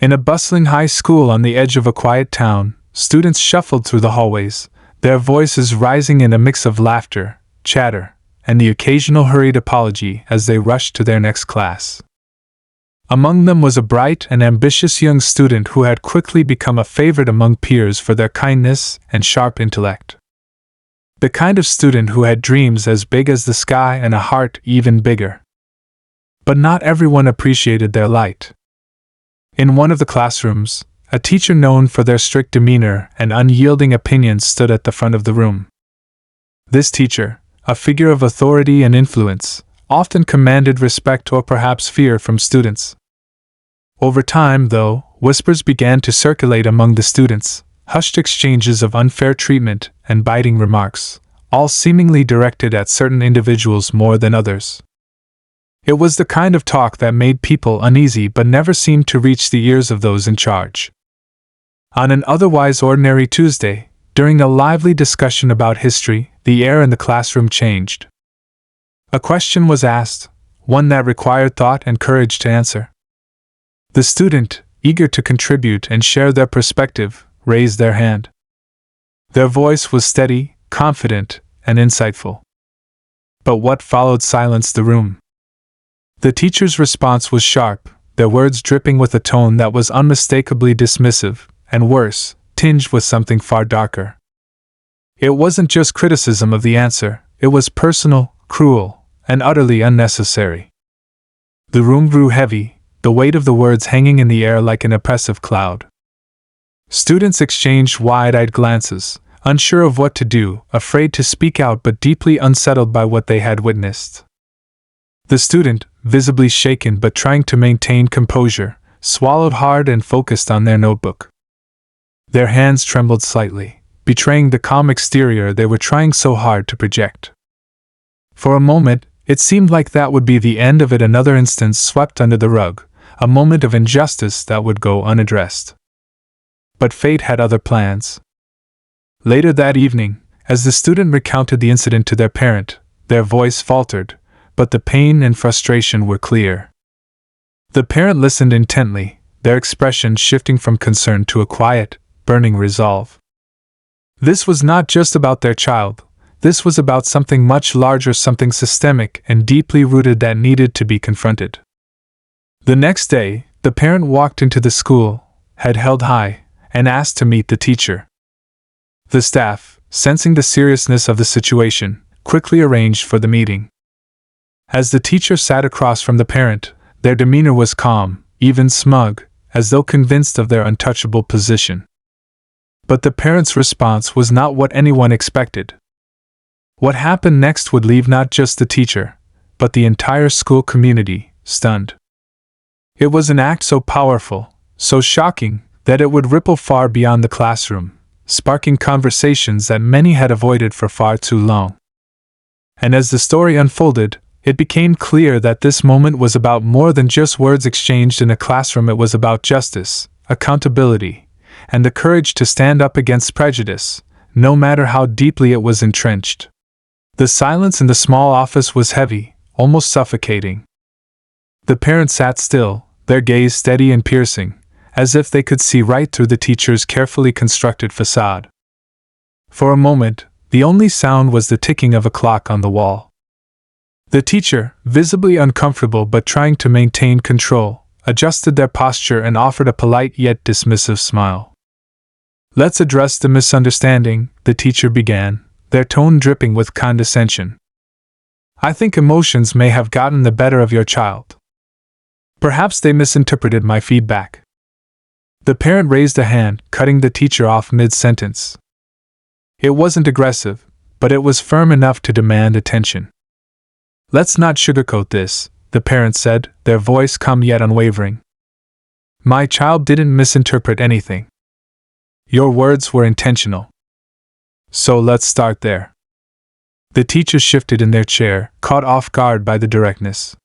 In a bustling high school on the edge of a quiet town, students shuffled through the hallways, their voices rising in a mix of laughter, chatter, and the occasional hurried apology as they rushed to their next class. Among them was a bright and ambitious young student who had quickly become a favorite among peers for their kindness and sharp intellect. The kind of student who had dreams as big as the sky and a heart even bigger. But not everyone appreciated their light. In one of the classrooms, a teacher known for their strict demeanor and unyielding opinions stood at the front of the room. This teacher, a figure of authority and influence, often commanded respect or perhaps fear from students. Over time, though, whispers began to circulate among the students, hushed exchanges of unfair treatment and biting remarks, all seemingly directed at certain individuals more than others. It was the kind of talk that made people uneasy but never seemed to reach the ears of those in charge. On an otherwise ordinary Tuesday, during a lively discussion about history, the air in the classroom changed. A question was asked, one that required thought and courage to answer. The student, eager to contribute and share their perspective, raised their hand. Their voice was steady, confident, and insightful. But what followed silenced the room. The teacher's response was sharp, their words dripping with a tone that was unmistakably dismissive, and worse, tinged with something far darker. It wasn't just criticism of the answer, it was personal, cruel, and utterly unnecessary. The room grew heavy, the weight of the words hanging in the air like an oppressive cloud. Students exchanged wide-eyed glances, unsure of what to do, afraid to speak out but deeply unsettled by what they had witnessed. The student, visibly shaken but trying to maintain composure, swallowed hard and focused on their notebook. Their hands trembled slightly, betraying the calm exterior they were trying so hard to project. For a moment, it seemed like that would be the end of it, another instance swept under the rug, a moment of injustice that would go unaddressed. But fate had other plans. Later that evening, as the student recounted the incident to their parent, their voice faltered, but the pain and frustration were clear. The parent listened intently, their expression shifting from concern to a quiet, burning resolve. This was not just about their child, this was about something much larger, something systemic and deeply rooted that needed to be confronted. The next day, the parent walked into the school, head held high, and asked to meet the teacher. The staff, sensing the seriousness of the situation, quickly arranged for the meeting. As the teacher sat across from the parent, their demeanor was calm, even smug, as though convinced of their untouchable position. But the parent's response was not what anyone expected. What happened next would leave not just the teacher, but the entire school community, stunned. It was an act so powerful, so shocking, that it would ripple far beyond the classroom, sparking conversations that many had avoided for far too long. And as the story unfolded, it became clear that this moment was about more than just words exchanged in a classroom. It was about justice, accountability, and the courage to stand up against prejudice, no matter how deeply it was entrenched. The silence in the small office was heavy, almost suffocating. The parents sat still, their gaze steady and piercing, as if they could see right through the teacher's carefully constructed facade. For a moment, the only sound was the ticking of a clock on the wall. The teacher, visibly uncomfortable but trying to maintain control, adjusted their posture and offered a polite yet dismissive smile. "Let's address the misunderstanding," the teacher began, their tone dripping with condescension. "I think emotions may have gotten the better of your child. Perhaps they misinterpreted my feedback." The parent raised a hand, cutting the teacher off mid-sentence. It wasn't aggressive, but it was firm enough to demand attention. "Let's not sugarcoat this," the parent said, their voice calm yet unwavering. "My child didn't misinterpret anything. Your words were intentional. So let's start there." The teacher shifted in their chair, caught off guard by the directness.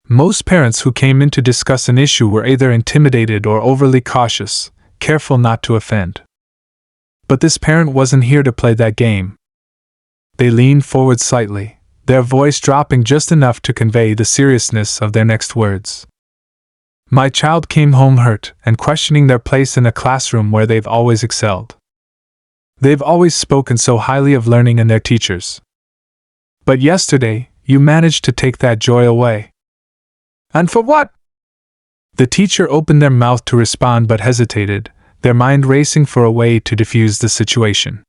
Most parents who came in to discuss an issue were either intimidated or overly cautious, careful not to offend. But this parent wasn't here to play that game. They leaned forward slightly, their voice dropping just enough to convey the seriousness of their next words. My child came home hurt and questioning their place in a classroom where they've always excelled. They've always spoken so highly of learning and their teachers. But yesterday, you managed to take that joy away. And for what? The teacher opened their mouth to respond but hesitated, their mind racing for a way to diffuse the situation.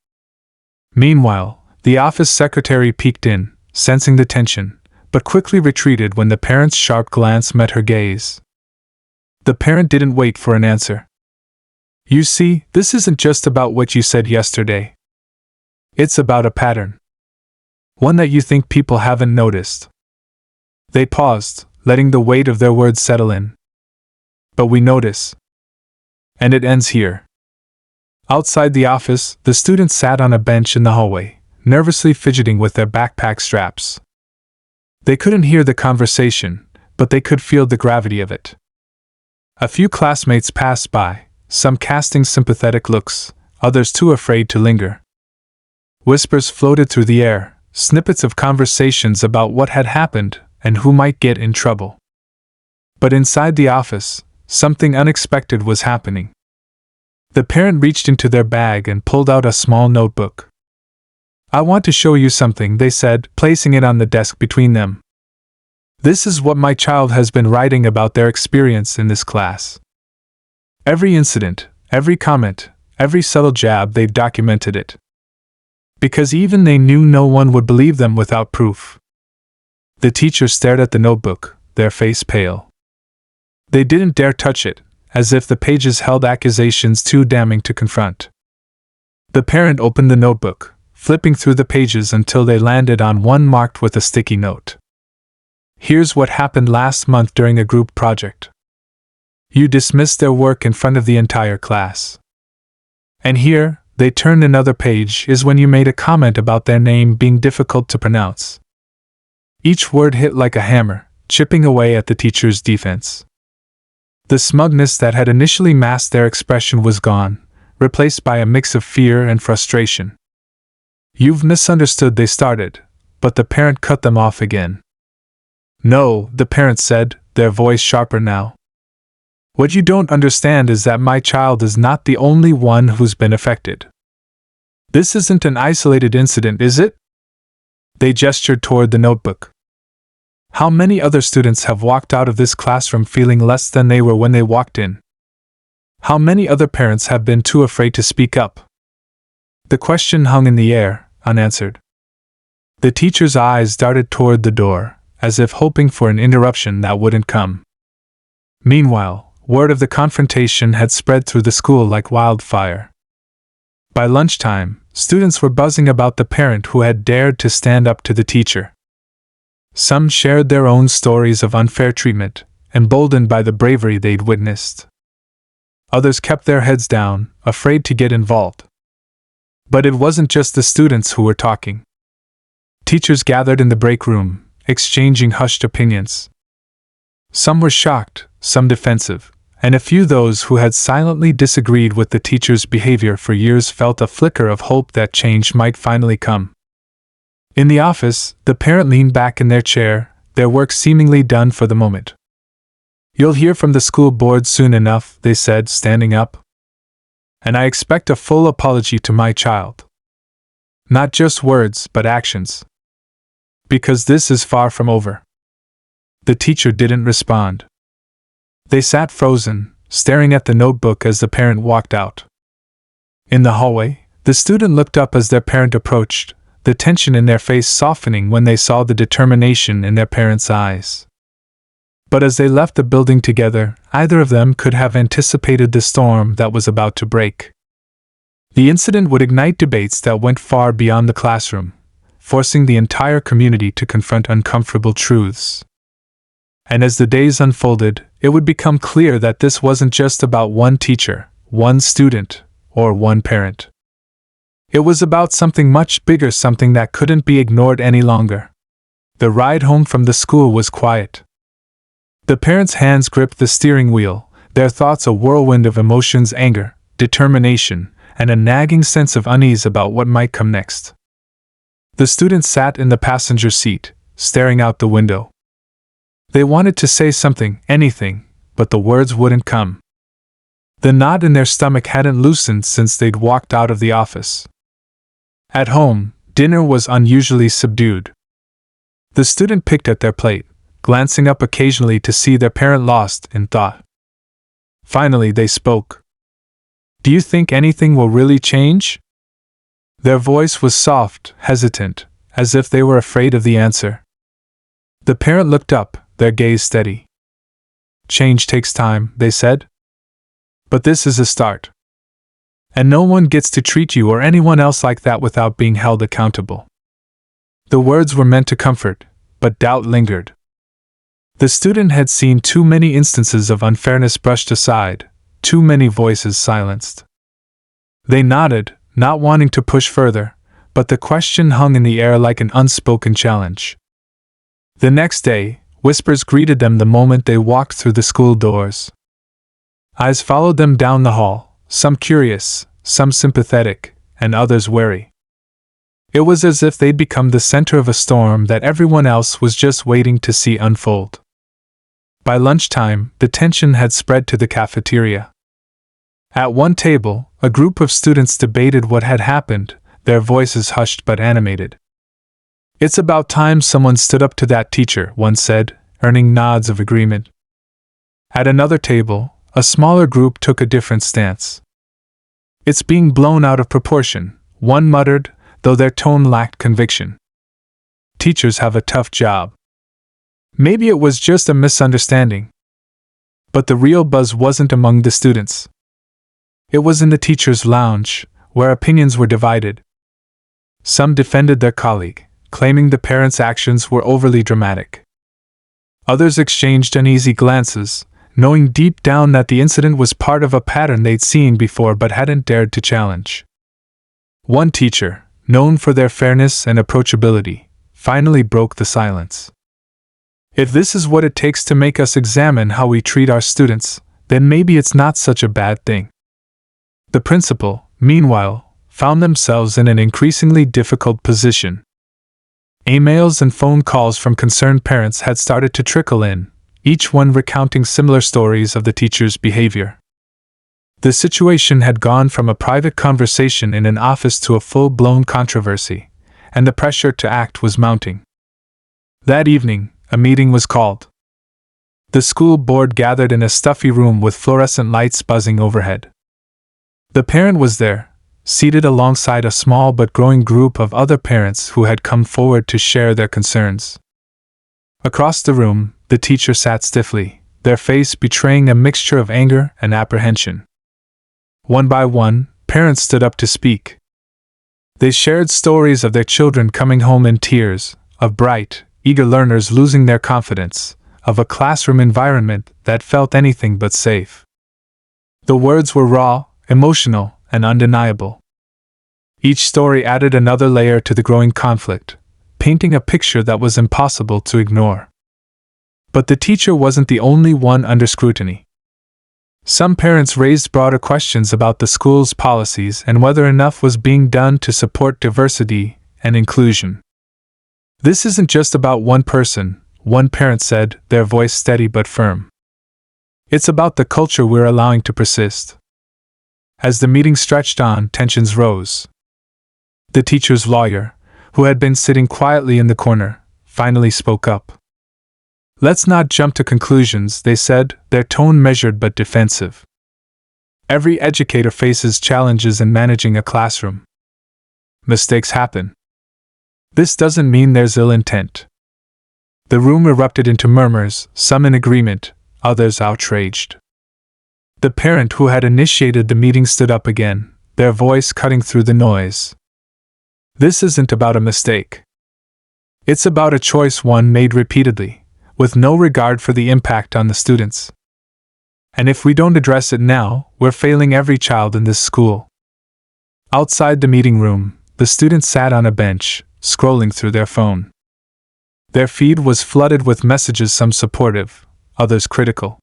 Meanwhile, the office secretary peeked in, sensing the tension, but quickly retreated when the parent's sharp glance met her gaze. The parent didn't wait for an answer. You see, this isn't just about what you said yesterday. It's about a pattern. One that you think people haven't noticed. They paused, letting the weight of their words settle in. But we notice. And it ends here. Outside the office, the students sat on a bench in the hallway, nervously fidgeting with their backpack straps. They couldn't hear the conversation, but they could feel the gravity of it. A few classmates passed by, some casting sympathetic looks, others too afraid to linger. Whispers floated through the air, snippets of conversations about what had happened and who might get in trouble. But inside the office, something unexpected was happening. The parent reached into their bag and pulled out a small notebook. I want to show you something, they said, placing it on the desk between them. This is what my child has been writing about their experience in this class. Every incident, every comment, every subtle jab, they've documented it. Because even they knew no one would believe them without proof. The teacher stared at the notebook, their face pale. They didn't dare touch it, as if the pages held accusations too damning to confront. The parent opened the notebook, flipping through the pages until they landed on one marked with a sticky note. Here's what happened last month during a group project. You dismissed their work in front of the entire class. And here, they turned another page, is when you made a comment about their name being difficult to pronounce. Each word hit like a hammer, chipping away at the teacher's defense. The smugness that had initially masked their expression was gone, replaced by a mix of fear and frustration. You've misunderstood, they started, but the parent cut them off again. No, the parent said, their voice sharper now. What you don't understand is that my child is not the only one who's been affected. This isn't an isolated incident, is it? They gestured toward the notebook. How many other students have walked out of this classroom feeling less than they were when they walked in? How many other parents have been too afraid to speak up? The question hung in the air, unanswered. The teacher's eyes darted toward the door, as if hoping for an interruption that wouldn't come. Meanwhile, word of the confrontation had spread through the school like wildfire. By lunchtime, students were buzzing about the parent who had dared to stand up to the teacher. Some shared their own stories of unfair treatment, emboldened by the bravery they'd witnessed. Others kept their heads down, afraid to get involved. But it wasn't just the students who were talking. Teachers gathered in the break room, exchanging hushed opinions. Some were shocked, some defensive, and a few those who had silently disagreed with the teacher's behavior for years felt a flicker of hope that change might finally come. In the office, the parent leaned back in their chair, their work seemingly done for the moment. You'll hear from the school board soon enough, they said, standing up. And I expect a full apology to my child. Not just words, but actions. Because this is far from over. The teacher didn't respond. They sat frozen, staring at the notebook as the parent walked out. In the hallway, the student looked up as their parent approached, the tension in their face softening when they saw the determination in their parent's eyes. But as they left the building together, either of them could have anticipated the storm that was about to break. The incident would ignite debates that went far beyond the classroom, forcing the entire community to confront uncomfortable truths. And as the days unfolded, it would become clear that this wasn't just about one teacher, one student, or one parent. It was about something much bigger, something that couldn't be ignored any longer. The ride home from the school was quiet. The parents' hands gripped the steering wheel, their thoughts a whirlwind of emotions, anger, determination, and a nagging sense of unease about what might come next. The students sat in the passenger seat, staring out the window. They wanted to say something, anything, but the words wouldn't come. The knot in their stomach hadn't loosened since they'd walked out of the office. At home, dinner was unusually subdued. The student picked at their plate, glancing up occasionally to see their parent lost in thought. Finally, they spoke. "Do you think anything will really change?" Their voice was soft, hesitant, as if they were afraid of the answer. The parent looked up, their gaze steady. "Change takes time," they said. "But this is a start. And no one gets to treat you or anyone else like that without being held accountable." The words were meant to comfort, but doubt lingered. The student had seen too many instances of unfairness brushed aside, too many voices silenced. They nodded, not wanting to push further, but the question hung in the air like an unspoken challenge. The next day, whispers greeted them the moment they walked through the school doors. Eyes followed them down the hall, some curious, some sympathetic, and others wary. It was as if they'd become the center of a storm that everyone else was just waiting to see unfold. By lunchtime, the tension had spread to the cafeteria. At one table, a group of students debated what had happened, their voices hushed but animated. "It's about time someone stood up to that teacher," one said, earning nods of agreement. At another table, a smaller group took a different stance. "It's being blown out of proportion," one muttered, though their tone lacked conviction. "Teachers have a tough job." Maybe it was just a misunderstanding. But the real buzz wasn't among the students. It was in the teachers' lounge, where opinions were divided. Some defended their colleague, claiming the parents' actions were overly dramatic. Others exchanged uneasy glances, knowing deep down that the incident was part of a pattern they'd seen before but hadn't dared to challenge. One teacher, known for their fairness and approachability, finally broke the silence. "If this is what it takes to make us examine how we treat our students, then maybe it's not such a bad thing." The principal, meanwhile, found themselves in an increasingly difficult position. Emails and phone calls from concerned parents had started to trickle in, each one recounting similar stories of the teacher's behavior. The situation had gone from a private conversation in an office to a full-blown controversy, and the pressure to act was mounting. That evening, a meeting was called. The school board gathered in a stuffy room with fluorescent lights buzzing overhead. The parent was there, seated alongside a small but growing group of other parents who had come forward to share their concerns. Across the room, the teacher sat stiffly, their face betraying a mixture of anger and apprehension. One by one, parents stood up to speak. They shared stories of their children coming home in tears, of bright, eager learners losing their confidence, of a classroom environment that felt anything but safe. The words were raw, emotional, and undeniable. Each story added another layer to the growing conflict, painting a picture that was impossible to ignore. But the teacher wasn't the only one under scrutiny. Some parents raised broader questions about the school's policies and whether enough was being done to support diversity and inclusion. "This isn't just about one person," one parent said, their voice steady but firm. "It's about the culture we're allowing to persist." As the meeting stretched on, tensions rose. The teacher's lawyer, who had been sitting quietly in the corner, finally spoke up. "Let's not jump to conclusions," they said, their tone measured but defensive. "Every educator faces challenges in managing a classroom. Mistakes happen. This doesn't mean there's ill intent." The room erupted into murmurs, some in agreement, others outraged. The parent who had initiated the meeting stood up again, their voice cutting through the noise. "This isn't about a mistake. It's about a choice one made repeatedly, with no regard for the impact on the students. And if we don't address it now, we're failing every child in this school." Outside the meeting room, the students sat on a bench, scrolling through their phone. Their feed was flooded with messages, some supportive, others critical.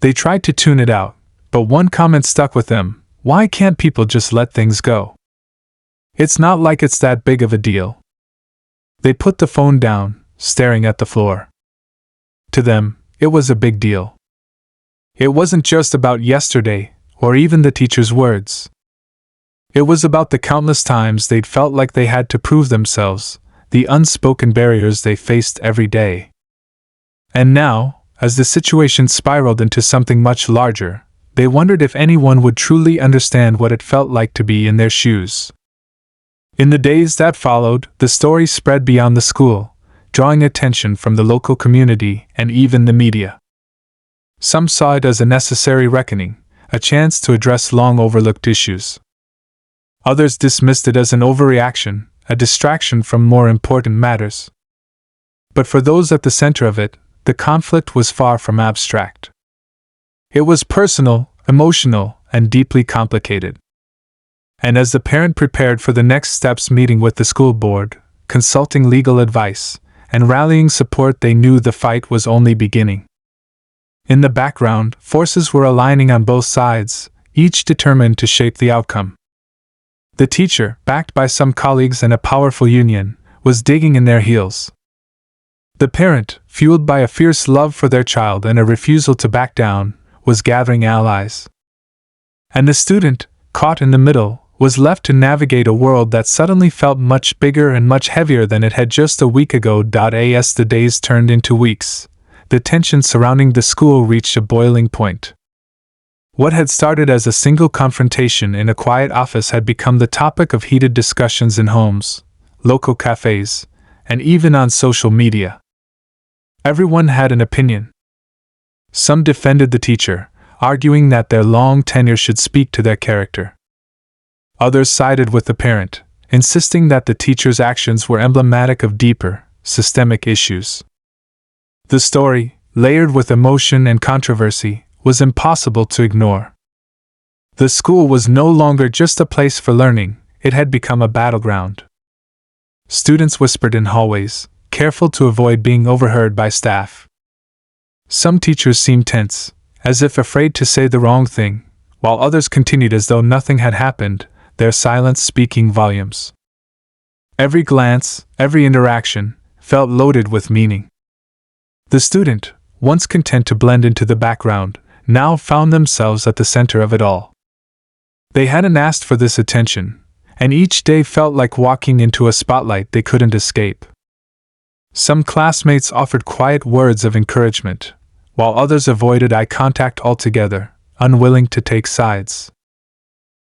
They tried to tune it out, but one comment stuck with them: "Why can't people just let things go? It's not like it's that big of a deal." They put the phone down, staring at the floor. To them, it was a big deal. It wasn't just about yesterday, or even the teacher's words. It was about the countless times they'd felt like they had to prove themselves, the unspoken barriers they faced every day. And now, as the situation spiraled into something much larger, they wondered if anyone would truly understand what it felt like to be in their shoes. In the days that followed, the story spread beyond the school, drawing attention from the local community and even the media. Some saw it as a necessary reckoning, a chance to address long overlooked issues. Others dismissed it as an overreaction, a distraction from more important matters. But for those at the center of it, the conflict was far from abstract. It was personal, emotional, and deeply complicated. And as the parent prepared for the next steps, meeting with the school board, consulting legal advice, and rallying support, they knew the fight was only beginning. In the background, forces were aligning on both sides, each determined to shape the outcome. The teacher, backed by some colleagues and a powerful union, was digging in their heels. The parent, fueled by a fierce love for their child and a refusal to back down, was gathering allies. And the student, caught in the middle, was left to navigate a world that suddenly felt much bigger and much heavier than it had just a week ago. As the days turned into weeks, the tension surrounding the school reached a boiling point. What had started as a single confrontation in a quiet office had become the topic of heated discussions in homes, local cafes, and even on social media. Everyone had an opinion. Some defended the teacher, arguing that their long tenure should speak to their character. Others sided with the parent, insisting that the teacher's actions were emblematic of deeper, systemic issues. The story, layered with emotion and controversy, was impossible to ignore. The school was no longer just a place for learning, it had become a battleground. Students whispered in hallways, careful to avoid being overheard by staff. Some teachers seemed tense, as if afraid to say the wrong thing, while others continued as though nothing had happened, their silence speaking volumes. Every glance, every interaction, felt loaded with meaning. The student, once content to blend into the background, now found themselves at the center of it all. They hadn't asked for this attention, and each day felt like walking into a spotlight they couldn't escape. Some classmates offered quiet words of encouragement, while others avoided eye contact altogether, unwilling to take sides.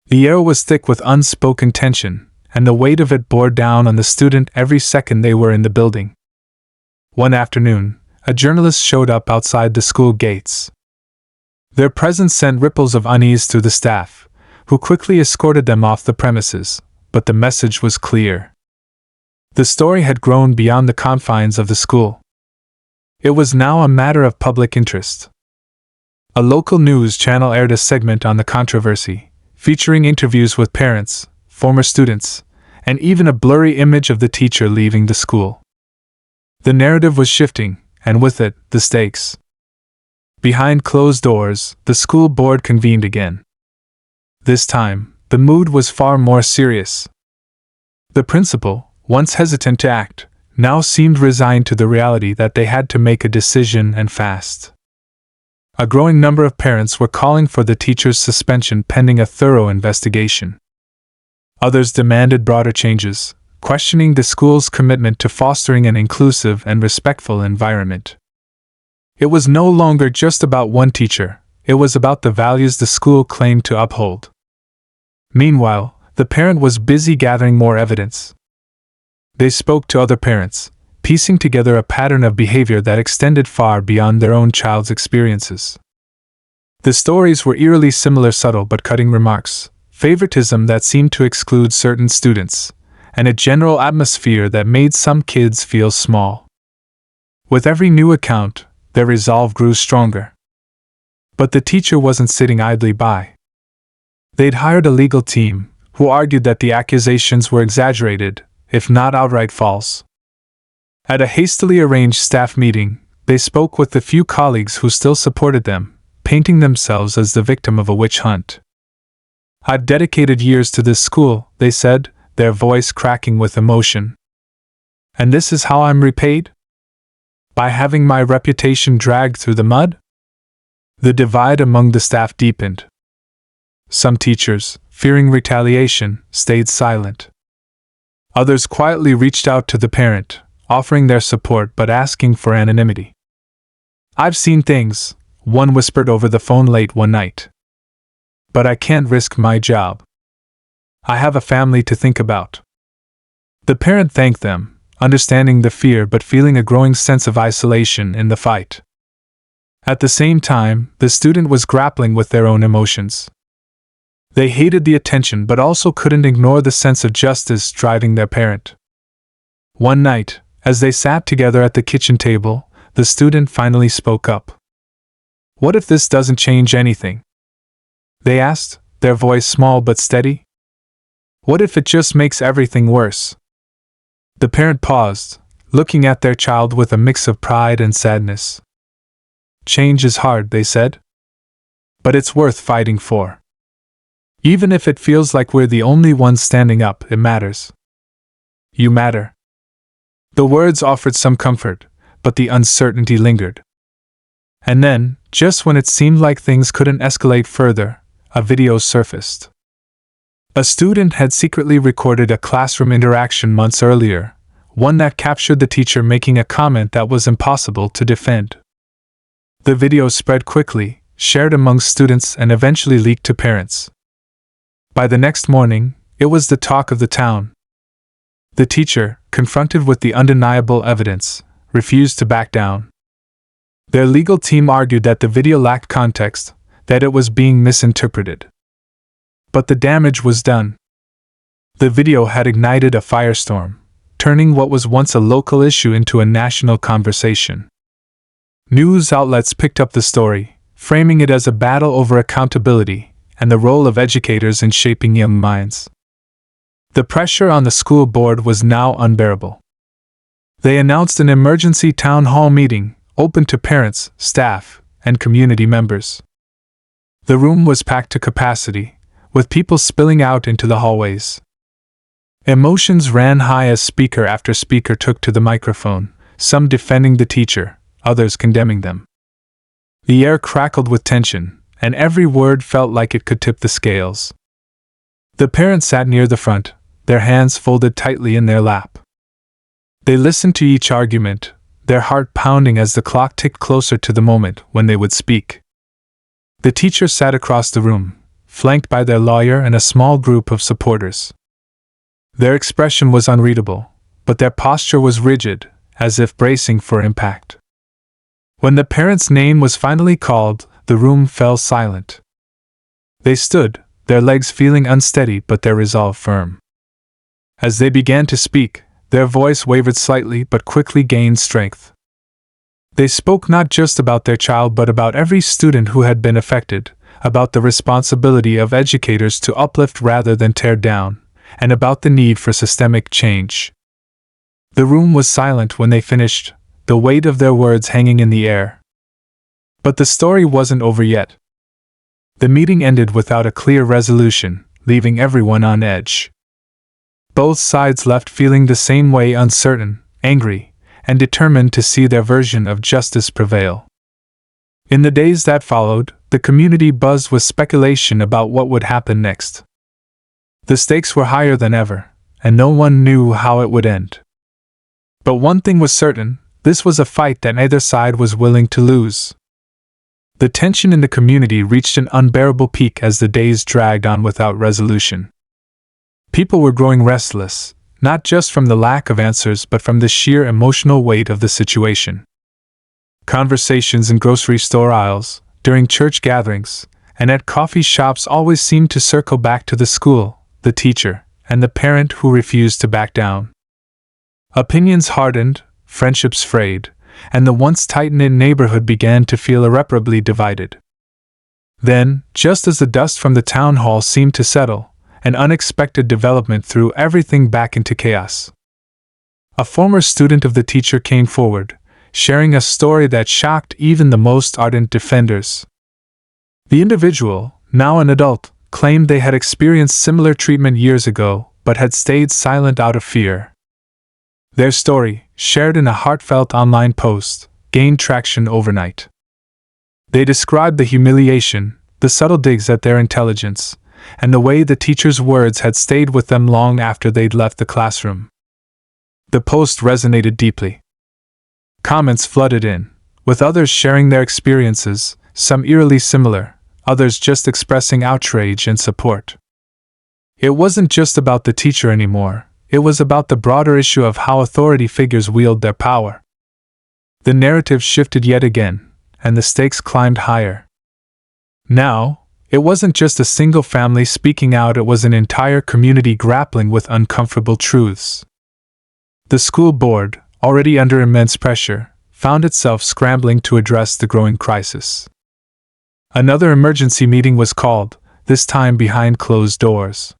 The air was thick with unspoken tension, and the weight of it bore down on the student every second they were in the building. One afternoon, a journalist showed up outside the school gates. Their presence sent ripples of unease through the staff, who quickly escorted them off the premises, but the message was clear. The story had grown beyond the confines of the school. It was now a matter of public interest. A local news channel aired a segment on the controversy, featuring interviews with parents, former students, and even a blurry image of the teacher leaving the school. The narrative was shifting, and with it, the stakes. Behind closed doors, the school board convened again. This time, the mood was far more serious. The principal, once hesitant to act, now seemed resigned to the reality that they had to make a decision, and fast. A growing number of parents were calling for the teacher's suspension pending a thorough investigation. Others demanded broader changes, questioning the school's commitment to fostering an inclusive and respectful environment. It was no longer just about one teacher, it was about the values the school claimed to uphold. Meanwhile, the parent was busy gathering more evidence. They spoke to other parents, piecing together a pattern of behavior that extended far beyond their own child's experiences. The stories were eerily similar: subtle but cutting remarks, favoritism that seemed to exclude certain students, and a general atmosphere that made some kids feel small. With every new account, their resolve grew stronger. But the teacher wasn't sitting idly by. They'd hired a legal team, who argued that the accusations were exaggerated, if not outright false. At a hastily arranged staff meeting, they spoke with the few colleagues who still supported them, painting themselves as the victim of a witch hunt. "I've dedicated years to this school," they said, their voice cracking with emotion. "And this is how I'm repaid? By having my reputation dragged through the mud?" The divide among the staff deepened. Some teachers, fearing retaliation, stayed silent. Others quietly reached out to the parent, offering their support but asking for anonymity. "I've seen things," one whispered over the phone late one night. "But I can't risk my job. I have a family to think about." The parent thanked them, understanding the fear but feeling a growing sense of isolation in the fight. At the same time, the student was grappling with their own emotions. They hated the attention but also couldn't ignore the sense of justice driving their parent. One night, as they sat together at the kitchen table, the student finally spoke up. "What if this doesn't change anything?" they asked, their voice small but steady. "What if it just makes everything worse?" The parent paused, looking at their child with a mix of pride and sadness. "Change is hard," they said. "But it's worth fighting for. Even if it feels like we're the only ones standing up, it matters. You matter." The words offered some comfort, but the uncertainty lingered. And then, just when it seemed like things couldn't escalate further, a video surfaced. A student had secretly recorded a classroom interaction months earlier, one that captured the teacher making a comment that was impossible to defend. The video spread quickly, shared among students, and eventually leaked to parents. By the next morning, it was the talk of the town. The teacher, confronted with the undeniable evidence, refused to back down. Their legal team argued that the video lacked context, that it was being misinterpreted. But the damage was done. The video had ignited a firestorm, turning what was once a local issue into a national conversation. News outlets picked up the story, framing it as a battle over accountability and the role of educators in shaping young minds. The pressure on the school board was now unbearable. They announced an emergency town hall meeting, open to parents, staff, and community members. The room was packed to capacity, with people spilling out into the hallways. Emotions ran high as speaker after speaker took to the microphone, some defending the teacher, others condemning them. The air crackled with tension, and every word felt like it could tip the scales. The parents sat near the front, their hands folded tightly in their lap. They listened to each argument, their heart pounding as the clock ticked closer to the moment when they would speak. The teacher sat across the room, flanked by their lawyer and a small group of supporters. Their expression was unreadable, but their posture was rigid, as if bracing for impact. When the parent's name was finally called, the room fell silent. They stood, their legs feeling unsteady but their resolve firm. As they began to speak, their voice wavered slightly but quickly gained strength. They spoke not just about their child but about every student who had been affected, about the responsibility of educators to uplift rather than tear down, and about the need for systemic change. The room was silent when they finished, the weight of their words hanging in the air. But the story wasn't over yet. The meeting ended without a clear resolution, leaving everyone on edge. Both sides left feeling the same way, uncertain, angry, and determined to see their version of justice prevail. In the days that followed, the community buzzed with speculation about what would happen next. The stakes were higher than ever, and no one knew how it would end. But one thing was certain, this was a fight that neither side was willing to lose. The tension in the community reached an unbearable peak as the days dragged on without resolution. People were growing restless, not just from the lack of answers but from the sheer emotional weight of the situation. Conversations in grocery store aisles, during church gatherings, and at coffee shops always seemed to circle back to the school, the teacher, and the parent who refused to back down. Opinions hardened, friendships frayed, and the once tight-knit neighborhood began to feel irreparably divided. Then, just as the dust from the town hall seemed to settle, an unexpected development threw everything back into chaos. A former student of the teacher came forward, sharing a story that shocked even the most ardent defenders. The individual, now an adult, claimed they had experienced similar treatment years ago, but had stayed silent out of fear. Their story, shared in a heartfelt online post, gained traction overnight. They described the humiliation, the subtle digs at their intelligence, and the way the teacher's words had stayed with them long after they'd left the classroom. The post resonated deeply. Comments flooded in, with others sharing their experiences, some eerily similar, others just expressing outrage and support. It wasn't just about the teacher anymore, it was about the broader issue of how authority figures wield their power. The narrative shifted yet again, and the stakes climbed higher. Now, it wasn't just a single family speaking out, it was an entire community grappling with uncomfortable truths. The school board, already under immense pressure, found itself scrambling to address the growing crisis. Another emergency meeting was called, this time behind closed doors.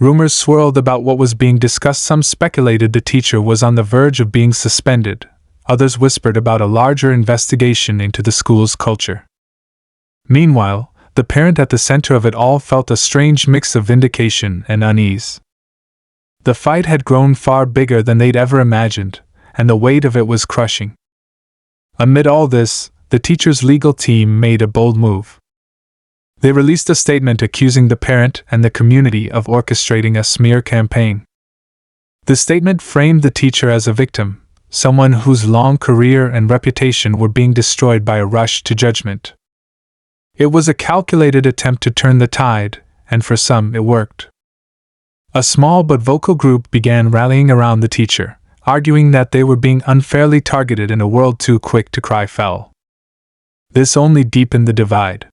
Rumors swirled about what was being discussed. Some speculated the teacher was on the verge of being suspended, others whispered about a larger investigation into the school's culture. Meanwhile, the parent at the center of it all felt a strange mix of vindication and unease. The fight had grown far bigger than they'd ever imagined, and the weight of it was crushing. Amid all this, the teacher's legal team made a bold move. They released a statement accusing the parent and the community of orchestrating a smear campaign. The statement framed the teacher as a victim, someone whose long career and reputation were being destroyed by a rush to judgment. It was a calculated attempt to turn the tide, and for some it worked. A small but vocal group began rallying around the teacher, arguing that they were being unfairly targeted in a world too quick to cry foul. This only deepened the divide.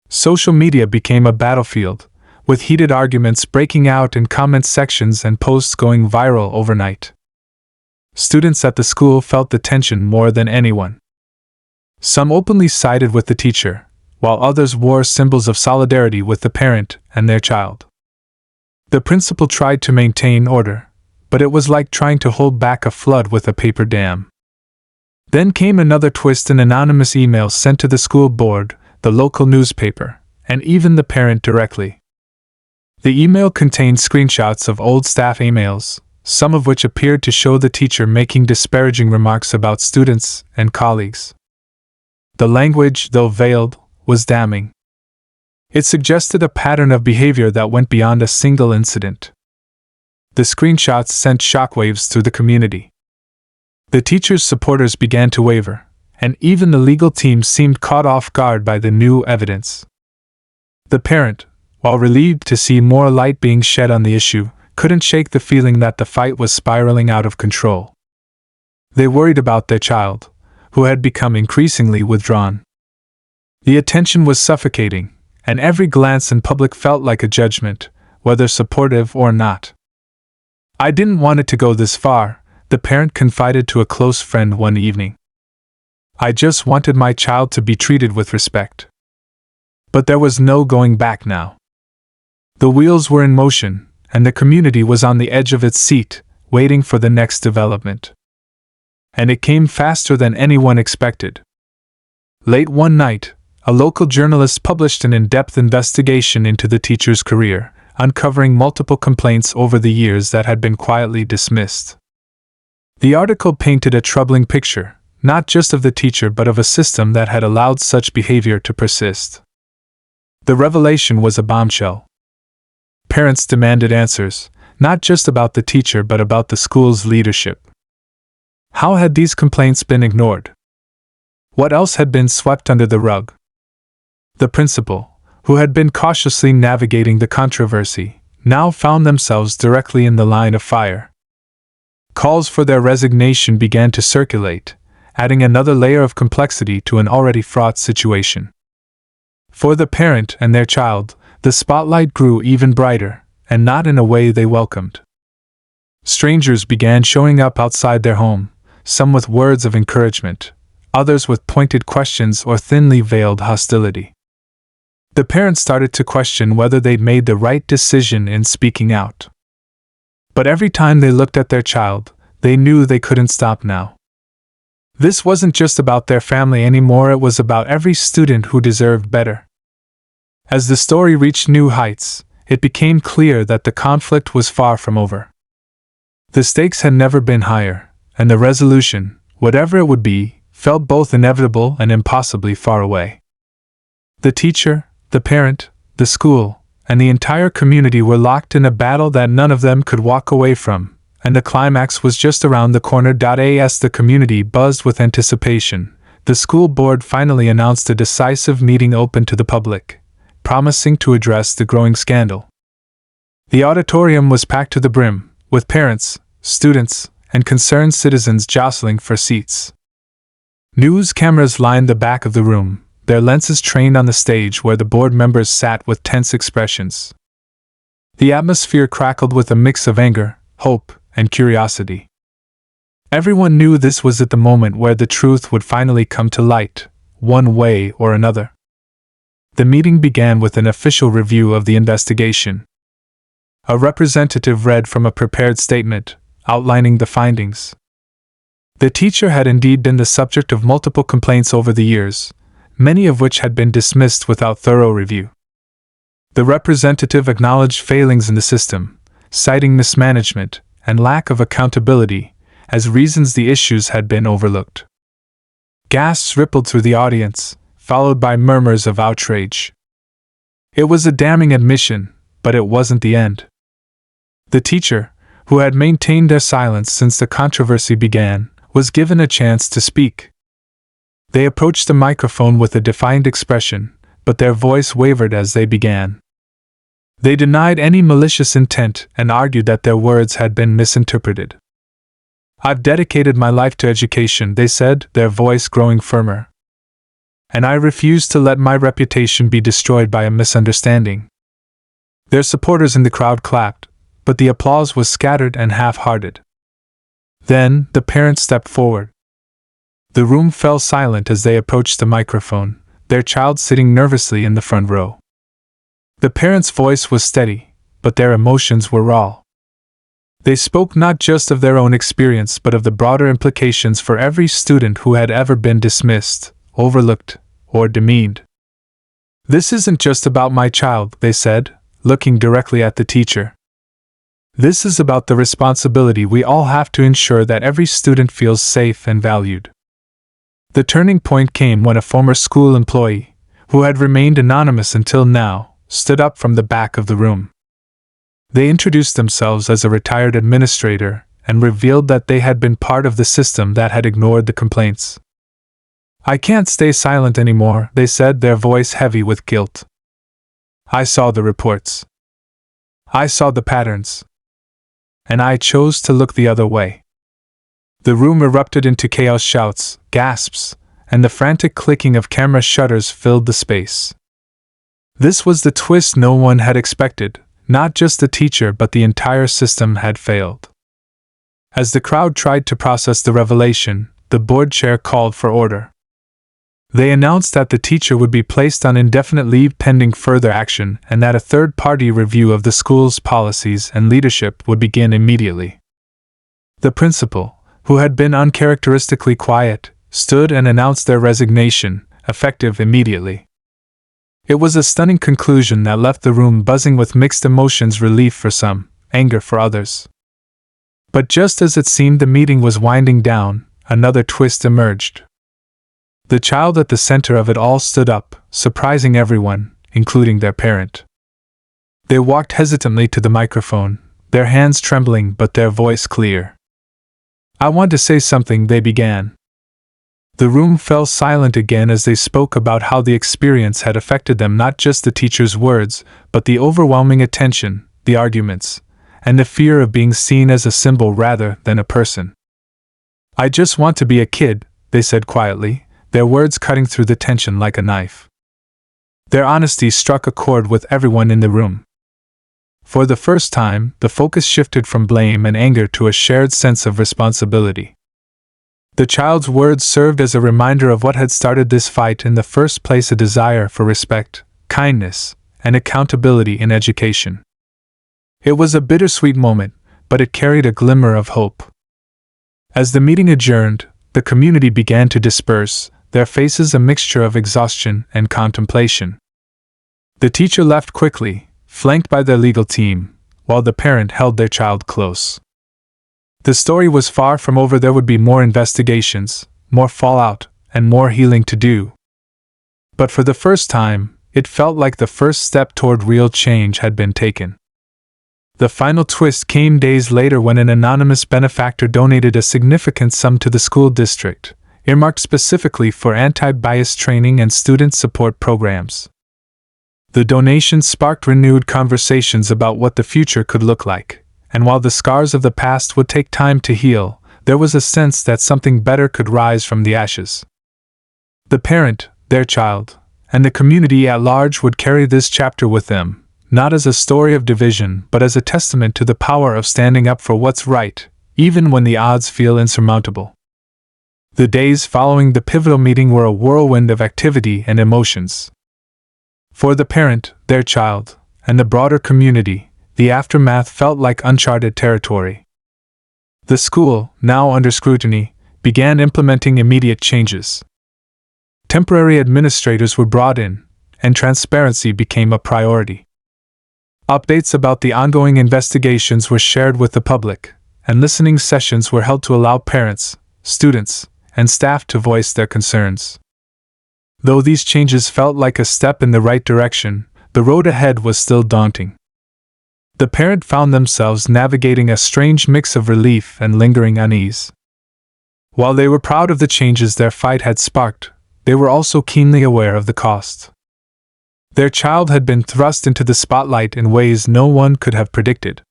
Social media became a battlefield, with heated arguments breaking out in comment sections and posts going viral overnight. Students at the school felt the tension more than anyone. Some openly sided with the teacher, while others wore symbols of solidarity with the parent and their child. The principal tried to maintain order, but it was like trying to hold back a flood with a paper dam. Then came another twist: an anonymous email sent to the school board, the local newspaper, and even the parent directly. The email contained screenshots of old staff emails, some of which appeared to show the teacher making disparaging remarks about students and colleagues. The language, though veiled, was damning. It suggested a pattern of behavior that went beyond a single incident. The screenshots sent shockwaves through the community. The teacher's supporters began to waver, and even the legal team seemed caught off guard by the new evidence. The parent, while relieved to see more light being shed on the issue, couldn't shake the feeling that the fight was spiraling out of control. They worried about their child, who had become increasingly withdrawn. The attention was suffocating, and every glance in public felt like a judgment, whether supportive or not. "I didn't want it to go this far," the parent confided to a close friend one evening. "I just wanted my child to be treated with respect." But there was no going back now. The wheels were in motion, and the community was on the edge of its seat, waiting for the next development. And it came faster than anyone expected. Late one night, a local journalist published an in-depth investigation into the teacher's career, uncovering multiple complaints over the years that had been quietly dismissed. The article painted a troubling picture, not just of the teacher but of a system that had allowed such behavior to persist. The revelation was a bombshell. Parents demanded answers, not just about the teacher but about the school's leadership. How had these complaints been ignored? What else had been swept under the rug? The principal, who had been cautiously navigating the controversy, now found themselves directly in the line of fire. Calls for their resignation began to circulate, adding another layer of complexity to an already fraught situation. For the parent and their child, the spotlight grew even brighter, and not in a way they welcomed. Strangers began showing up outside their home, some with words of encouragement, others with pointed questions or thinly veiled hostility. The parents started to question whether they'd made the right decision in speaking out. But every time they looked at their child, they knew they couldn't stop now. This wasn't just about their family anymore, it was about every student who deserved better. As the story reached new heights, it became clear that the conflict was far from over. The stakes had never been higher, and the resolution, whatever it would be, felt both inevitable and impossibly far away. The teacher, the parent, the school, and the entire community were locked in a battle that none of them could walk away from, and the climax was just around the corner. As the community buzzed with anticipation, the school board finally announced a decisive meeting open to the public, promising to address the growing scandal. The auditorium was packed to the brim, with parents, students, and concerned citizens jostling for seats. News cameras lined the back of the room, their lenses trained on the stage where the board members sat with tense expressions. The atmosphere crackled with a mix of anger, hope, and curiosity. Everyone knew this was at the moment where the truth would finally come to light, one way or another. The meeting began with an official review of the investigation. A representative read from a prepared statement, outlining the findings. The teacher had indeed been the subject of multiple complaints over the years, many of which had been dismissed without thorough review. The representative acknowledged failings in the system, citing mismanagement and lack of accountability as reasons the issues had been overlooked. Gasps rippled through the audience, followed by murmurs of outrage. It was a damning admission, but it wasn't the end. The teacher, who had maintained their silence since the controversy began, was given a chance to speak. They approached the microphone with a defiant expression, but their voice wavered as they began. They denied any malicious intent and argued that their words had been misinterpreted. "I've dedicated my life to education," they said, their voice growing firmer. "And I refuse to let my reputation be destroyed by a misunderstanding." Their supporters in the crowd clapped, but the applause was scattered and half-hearted. Then, the parents stepped forward. The room fell silent as they approached the microphone, their child sitting nervously in the front row. The parents' voice was steady, but their emotions were raw. They spoke not just of their own experience but of the broader implications for every student who had ever been dismissed, overlooked, or demeaned. "This isn't just about my child," they said, looking directly at the teacher. "This is about the responsibility we all have to ensure that every student feels safe and valued." The turning point came when a former school employee, who had remained anonymous until now, stood up from the back of the room. They introduced themselves as a retired administrator and revealed that they had been part of the system that had ignored the complaints. "I can't stay silent anymore," they said, their voice heavy with guilt. "I saw the reports. I saw the patterns. And I chose to look the other way." The room erupted into chaos. Shouts, gasps, and the frantic clicking of camera shutters filled the space. This was the twist no one had expected. Not just the teacher but the entire system had failed. As the crowd tried to process the revelation, the board chair called for order. They announced that the teacher would be placed on indefinite leave pending further action and that a third-party review of the school's policies and leadership would begin immediately. The principal, who had been uncharacteristically quiet, stood and announced their resignation, effective immediately. It was a stunning conclusion that left the room buzzing with mixed emotions, relief for some, anger for others. But just as it seemed the meeting was winding down, another twist emerged. The child at the center of it all stood up, surprising everyone, including their parent. They walked hesitantly to the microphone, their hands trembling but their voice clear. "I want to say something," they began. The room fell silent again as they spoke about how the experience had affected them, not just the teacher's words, but the overwhelming attention, the arguments, and the fear of being seen as a symbol rather than a person. "I just want to be a kid," they said quietly, their words cutting through the tension like a knife. Their honesty struck a chord with everyone in the room. For the first time, the focus shifted from blame and anger to a shared sense of responsibility. The child's words served as a reminder of what had started this fight in the first place, a desire for respect, kindness, and accountability in education. It was a bittersweet moment, but it carried a glimmer of hope. As the meeting adjourned, the community began to disperse, their faces a mixture of exhaustion and contemplation. The teacher left quickly, flanked by their legal team, while the parent held their child close. The story was far from over. There would be more investigations, more fallout, and more healing to do. But for the first time, it felt like the first step toward real change had been taken. The final twist came days later when an anonymous benefactor donated a significant sum to the school district, earmarked specifically for anti-bias training and student support programs. The donation sparked renewed conversations about what the future could look like, and while the scars of the past would take time to heal, there was a sense that something better could rise from the ashes. The parent, their child, and the community at large would carry this chapter with them, not as a story of division but as a testament to the power of standing up for what's right, even when the odds feel insurmountable. The days following the pivotal meeting were a whirlwind of activity and emotions. For the parent, their child, and the broader community, the aftermath felt like uncharted territory. The school, now under scrutiny, began implementing immediate changes. Temporary administrators were brought in, and transparency became a priority. Updates about the ongoing investigations were shared with the public, and listening sessions were held to allow parents, students, and staff to voice their concerns. Though these changes felt like a step in the right direction, the road ahead was still daunting. The parent found themselves navigating a strange mix of relief and lingering unease. While they were proud of the changes their fight had sparked, they were also keenly aware of the cost. Their child had been thrust into the spotlight in ways no one could have predicted.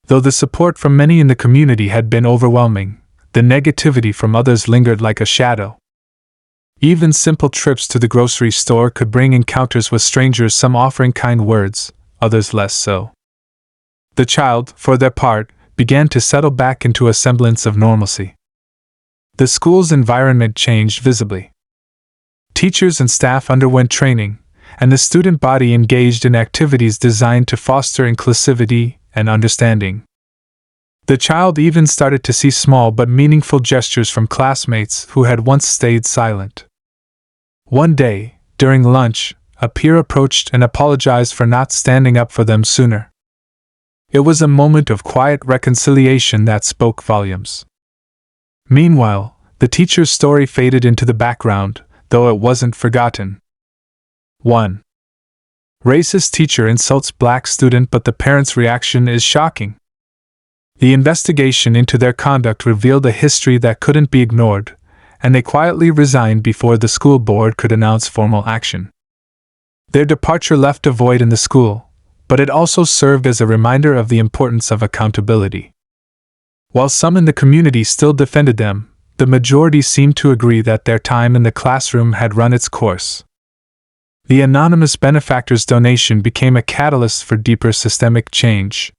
Though the support from many in the community had been overwhelming, the negativity from others lingered like a shadow. Even simple trips to the grocery store could bring encounters with strangers, some offering kind words, others less so. The child, for their part, began to settle back into a semblance of normalcy. The school's environment changed visibly. Teachers and staff underwent training, and the student body engaged in activities designed to foster inclusivity and understanding. The child even started to see small but meaningful gestures from classmates who had once stayed silent. One day, during lunch, a peer approached and apologized for not standing up for them sooner. It was a moment of quiet reconciliation that spoke volumes. Meanwhile, the teacher's story faded into the background, though it wasn't forgotten. 1. Racist teacher insults black student, but the parent's reaction is shocking. The investigation into their conduct revealed a history that couldn't be ignored, and they quietly resigned before the school board could announce formal action. Their departure left a void in the school, but it also served as a reminder of the importance of accountability. While some in the community still defended them, the majority seemed to agree that their time in the classroom had run its course. The anonymous benefactor's donation became a catalyst for deeper systemic change.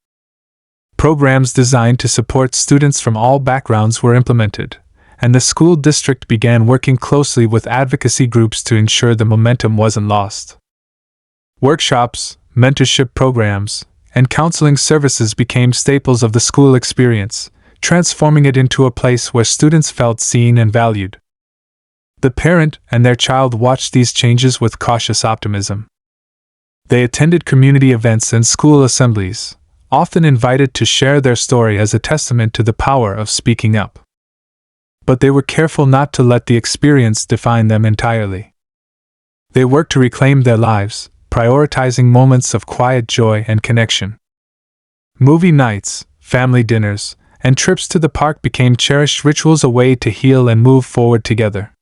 Programs designed to support students from all backgrounds were implemented, and the school district began working closely with advocacy groups to ensure the momentum wasn't lost. Workshops, mentorship programs, and counseling services became staples of the school experience, transforming it into a place where students felt seen and valued. The parent and their child watched these changes with cautious optimism. They attended community events and school assemblies, often invited to share their story as a testament to the power of speaking up. But they were careful not to let the experience define them entirely. They worked to reclaim their lives, prioritizing moments of quiet joy and connection. Movie nights, family dinners, and trips to the park became cherished rituals, a way to heal and move forward together.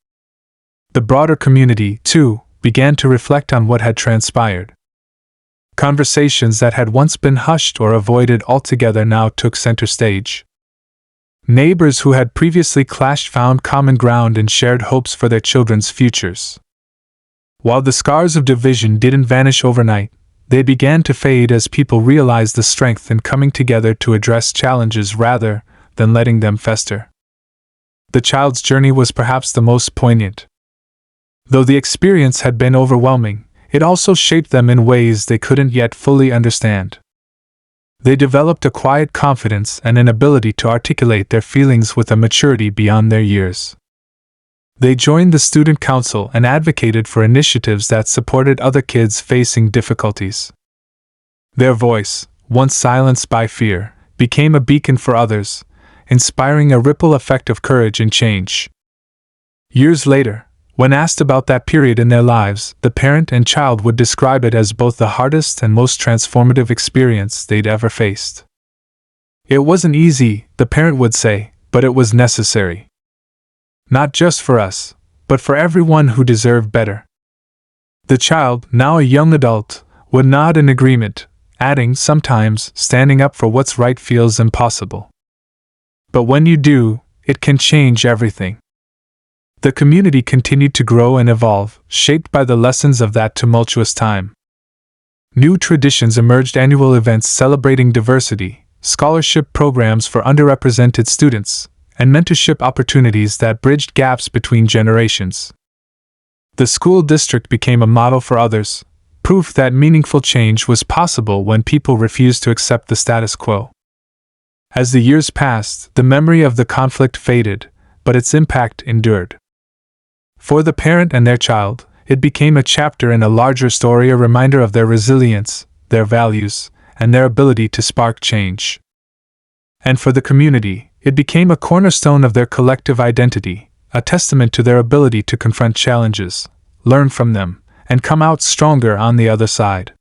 The broader community, too, began to reflect on what had transpired. Conversations that had once been hushed or avoided altogether now took center stage. Neighbors who had previously clashed found common ground and shared hopes for their children's futures. While the scars of division didn't vanish overnight, they began to fade as people realized the strength in coming together to address challenges rather than letting them fester. The child's journey was perhaps the most poignant. Though the experience had been overwhelming, it also shaped them in ways they couldn't yet fully understand. They developed a quiet confidence and an ability to articulate their feelings with a maturity beyond their years. They joined the student council and advocated for initiatives that supported other kids facing difficulties. Their voice, once silenced by fear, became a beacon for others, inspiring a ripple effect of courage and change. Years later, when asked about that period in their lives, the parent and child would describe it as both the hardest and most transformative experience they'd ever faced. It wasn't easy, the parent would say, but it was necessary. Not just for us, but for everyone who deserved better. The child, now a young adult, would nod in agreement, adding, sometimes, standing up for what's right feels impossible. But when you do, it can change everything. The community continued to grow and evolve, shaped by the lessons of that tumultuous time. New traditions emerged: annual events celebrating diversity, scholarship programs for underrepresented students, and mentorship opportunities that bridged gaps between generations. The school district became a model for others, proof that meaningful change was possible when people refused to accept the status quo. As the years passed, the memory of the conflict faded, but its impact endured. For the parent and their child, it became a chapter in a larger story, a reminder of their resilience, their values, and their ability to spark change. And for the community, it became a cornerstone of their collective identity, a testament to their ability to confront challenges, learn from them, and come out stronger on the other side.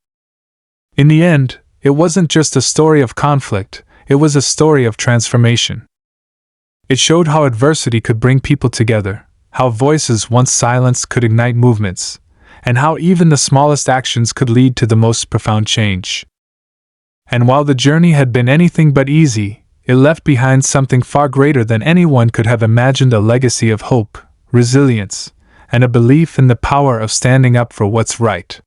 In the end, it wasn't just a story of conflict, it was a story of transformation. It showed how adversity could bring people together, how voices once silenced could ignite movements, and how even the smallest actions could lead to the most profound change. And while the journey had been anything but easy, it left behind something far greater than anyone could have imagined: a legacy of hope, resilience, and a belief in the power of standing up for what's right.